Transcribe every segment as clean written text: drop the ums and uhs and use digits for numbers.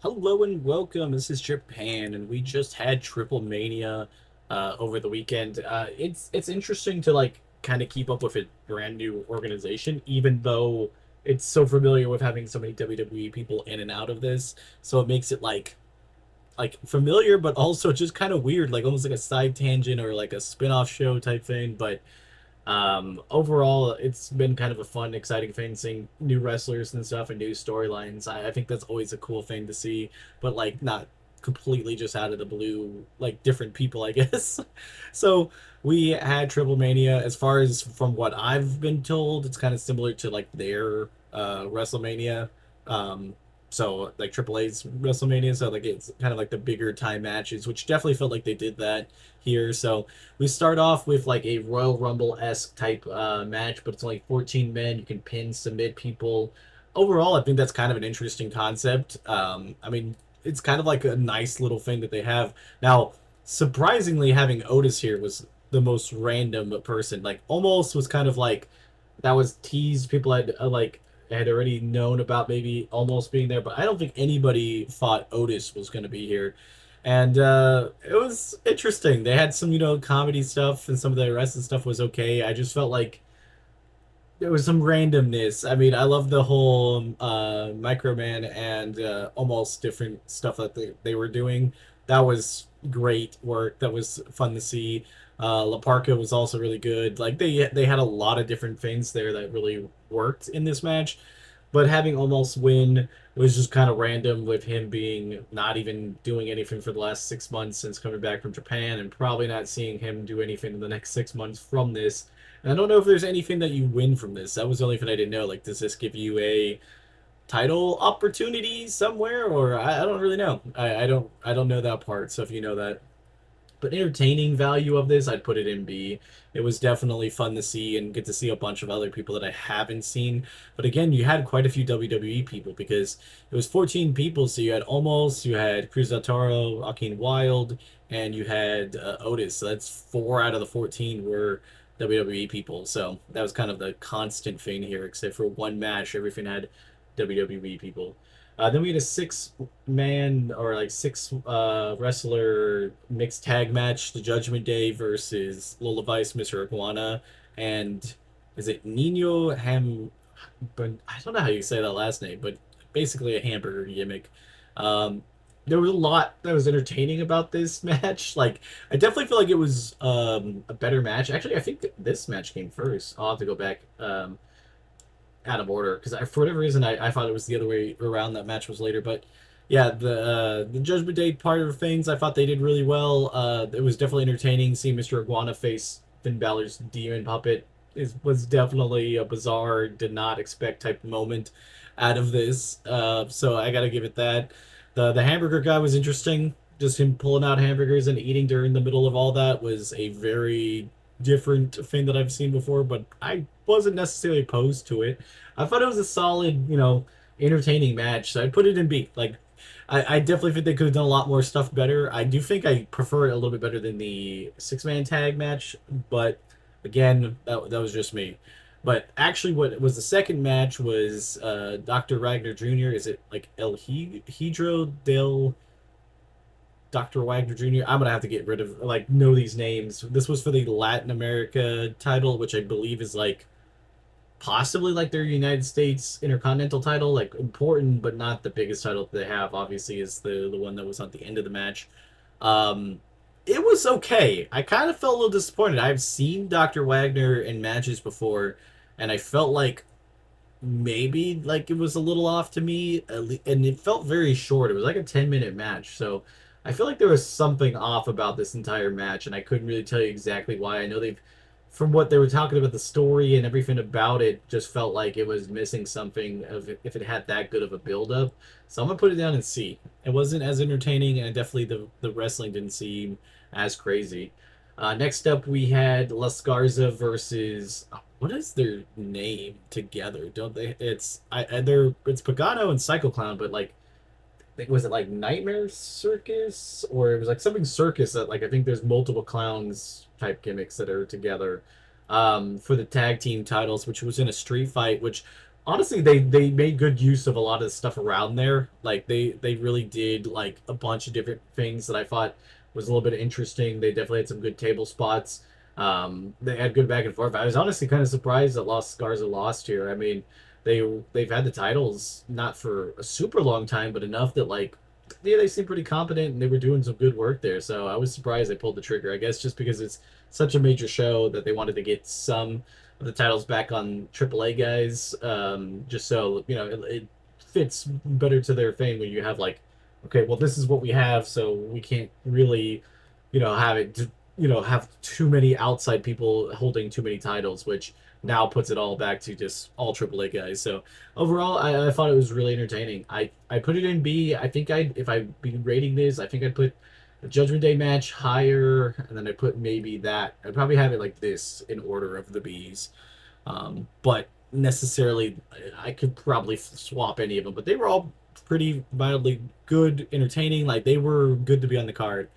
Hello and welcome. This is Japan, and we just had Triplemania over the weekend. It's interesting to like kind of keep up with a brand new organization, even though it's so familiar with having so many WWE people in and out of this. So it makes it like familiar, but also just kind of weird, like almost like a side tangent or like a spin-off show type thing. But overall, it's been kind of a fun, exciting thing seeing new wrestlers and stuff and new storylines. I think that's always a cool thing to see, but like not completely just out of the blue, like different people, I guess. So we had Triple Mania. As far as from what I've been told, it's kind of similar to like their WrestleMania. Um, so like Triple A's WrestleMania, so like it's kind of like the bigger time matches, which definitely felt like they did that here. So we start off with like a Royal Rumble esque type match, but it's only 14 men. You can pin, submit people. Overall, I think that's kind of an interesting concept. I mean, it's kind of like a nice little thing that they have. Now, surprisingly, having Otis here was the most random person. Like, almost was kind of like that was teased. People had like had already known about maybe almost being there, but I don't think anybody thought Otis was going to be here. And it was interesting. They had some, comedy stuff, and some of the rest of the stuff was okay. I just felt like there was some randomness. I mean, I love the whole Microman and almost different stuff that they were doing. That was great work. That was fun to see. La Parka was also really good. Like they had a lot of different things there that really worked in this match. But having almost win was just kind of random with him being not even doing anything for the last 6 months since coming back from Japan, and probably not seeing him do anything in the next 6 months from this. And I don't know if there's anything that you win from this. That was the only thing I didn't know. Like, does this give you a title opportunity somewhere, or I don't really know. I don't know that part. So if you know that, but entertaining value of this, I'd put it in B. It was definitely fun to see and get to see a bunch of other people that I haven't seen. But again, you had quite a few WWE people because it was 14 people. So you had Almost, you had Cruz del Toro, Joaquin Wild, and you had Otis. So that's 4 out of the 14 were WWE people. So that was kind of the constant thing here, except for one match, everything had WWE people. Then we had a six-man or like six wrestler mixed tag match, the Judgment Day versus Lola Vice, Mr. Iguana, and is it Nino Ham? But I don't know how you say that last name, but basically a hamburger gimmick. Um, there was a lot that was entertaining about this match. Like, I definitely feel like it was a better match. Actually, I think this match came first. I'll have to go back. Out of order because for whatever reason I thought it was the other way around. That match was later, but yeah, the Judgment Day part of things I thought they did really well. It was definitely entertaining seeing Mr. Iguana face Finn Balor's demon puppet. Was definitely a bizarre, did not expect type moment out of this. So I gotta give it that. The hamburger guy was interesting. Just him pulling out hamburgers and eating during the middle of all that was a very different thing that I've seen before, but I wasn't necessarily opposed to it. I thought it was a solid, entertaining match. So I'd put it in B. Like, I definitely think they could have done a lot more stuff better. I do think I prefer it a little bit better than the six-man tag match, but again, that was just me. But actually, what was the second match was Dr. Ragnar Jr. Is it like El Hidro del Dr. Wagner Jr.? I'm gonna have to get rid of like know these names. This was for the Latin America title, which I believe is like possibly like their United States Intercontinental title, like important but not the biggest title that they have. Obviously, is the one that was at the end of the match. Um, it was okay. I kind of felt a little disappointed. I've seen Dr. Wagner in matches before, and I felt like maybe like it was a little off to me, and it felt very short. It was like a 10-minute match, so I feel like there was something off about this entire match, and I couldn't really tell you exactly why. I know they've, from what they were talking about the story and everything about it, just felt like it was missing something of if it had that good of a build up. So I'm gonna put it down in C. It wasn't as entertaining, and definitely the wrestling didn't seem as crazy. Next up, we had Las Garza versus what is their name together? Don't they? It's Pagano and Psycho Clown, but like was it like Nightmare Circus, or it was like something circus that like I think there's multiple clowns type gimmicks that are together for the tag team titles, which was in a street fight, which honestly, they made good use of a lot of the stuff around there. Like they really did like a bunch of different things that I thought was a little bit interesting. They definitely had some good table spots. They had good back and forth. I was honestly kind of surprised that Lost Garza lost here. I mean, they've had the titles not for a super long time, but enough that like yeah, they seemed pretty competent and they were doing some good work there. So I was surprised they pulled the trigger. I guess just because it's such a major show that they wanted to get some the titles back on AAA guys, just so you know it fits better to their fame when you have like, okay, well this is what we have, so we can't really, have it, have too many outside people holding too many titles, which now puts it all back to just all AAA guys. So overall, I thought it was really entertaining. I put it in B. I think if I'd be rating this, I think I'd put the Judgment Day match higher, and then I put maybe that. I'd probably have it like this in order of the Bs. But necessarily, I could probably swap any of them. But they were all pretty mildly good, entertaining. Like they were good to be on the card.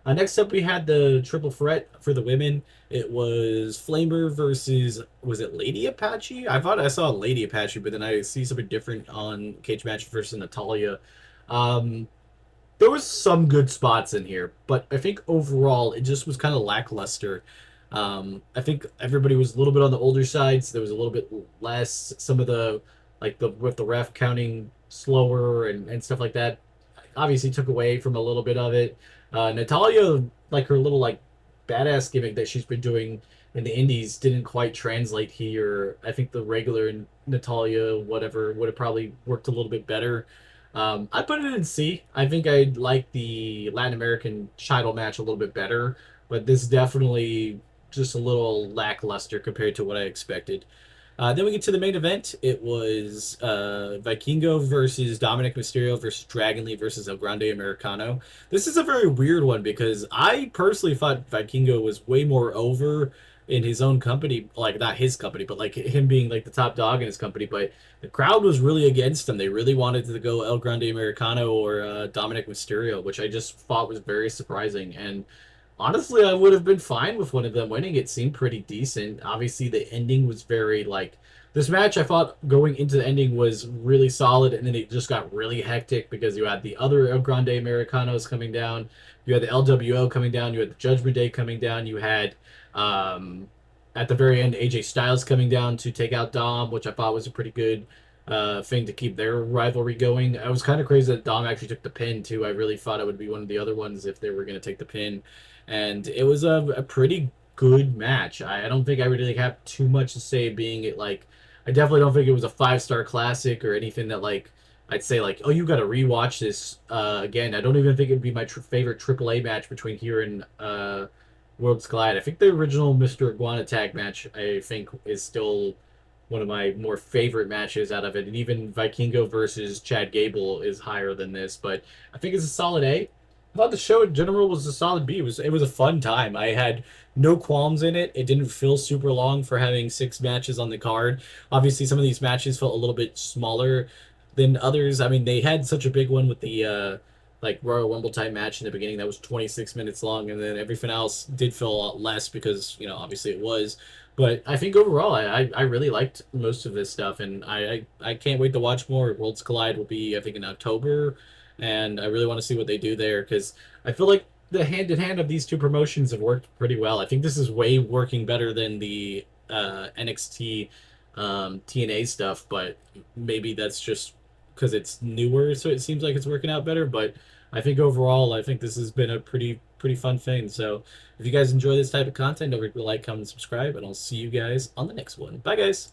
Next up, we had the triple threat for the women. It was Flamer versus, was it Lady Apache? I thought I saw Lady Apache, but then I see something different on Cage Match versus Natalia. Um, there was some good spots in here, but I think overall it just was kind of lackluster. I think everybody was a little bit on the older side, so there was a little bit less. Some of the like the with the ref counting slower and stuff like that obviously took away from a little bit of it. Natalia, like her little like badass gimmick that she's been doing in the indies, didn't quite translate here. I think the regular Natalia, whatever, would have probably worked a little bit better. I put it in C. I think I like the Latin American title match a little bit better, but this definitely just a little lackluster compared to what I expected. Then we get to the main event. It was Vikingo versus Dominic Mysterio versus Dragon Lee versus El Grande Americano. This is a very weird one because I personally thought Vikingo was way more over in his own company, like not his company, but like him being like the top dog in his company. But the crowd was really against him. They really wanted to go El Grande Americano or Dominic Mysterio, which I just thought was very surprising. And honestly, I would have been fine with one of them winning. It seemed pretty decent. Obviously, the ending was very like this match. I thought going into the ending was really solid, and then it just got really hectic because you had the other El Grande Americanos coming down, you had the LWO coming down, you had the Judgment Day coming down, you had um, at the very end AJ Styles coming down to take out Dom, which I thought was a pretty good thing to keep their rivalry going. I was kind of crazy that Dom actually took the pin too. I really thought it would be one of the other ones if they were going to take the pin, and it was a pretty good match. I don't think I really have too much to say. Being it like, I definitely don't think it was a 5-star classic or anything that like I'd say like, oh, you got to rewatch this again. I don't even think it'd be my favorite AAA match between here and Worlds Collide. I think the original Mr. Iguana tag match I think is still one of my more favorite matches out of it, and even Vikingo versus Chad Gable is higher than this, but I think it's a solid A. I thought the show in general was a solid B. It was a fun time. I had no qualms in it. It didn't feel super long for having 6 matches on the card. Obviously, some of these matches felt a little bit smaller than others. I mean, they had such a big one with the like Royal Rumble type match in the beginning that was 26 minutes long, and then everything else did feel a lot less because obviously it was. But I think overall, I really liked most of this stuff, and I can't wait to watch more. Worlds Collide will be, I think, in October, and I really want to see what they do there because I feel like the hand in hand of these two promotions have worked pretty well. I think this is way working better than the NXT TNA stuff, but maybe that's just because it's newer, so it seems like it's working out better. But I think overall, I think this has been a pretty fun thing. So if you guys enjoy this type of content, don't forget to like, comment, and subscribe, and I'll see you guys on the next one. Bye, guys.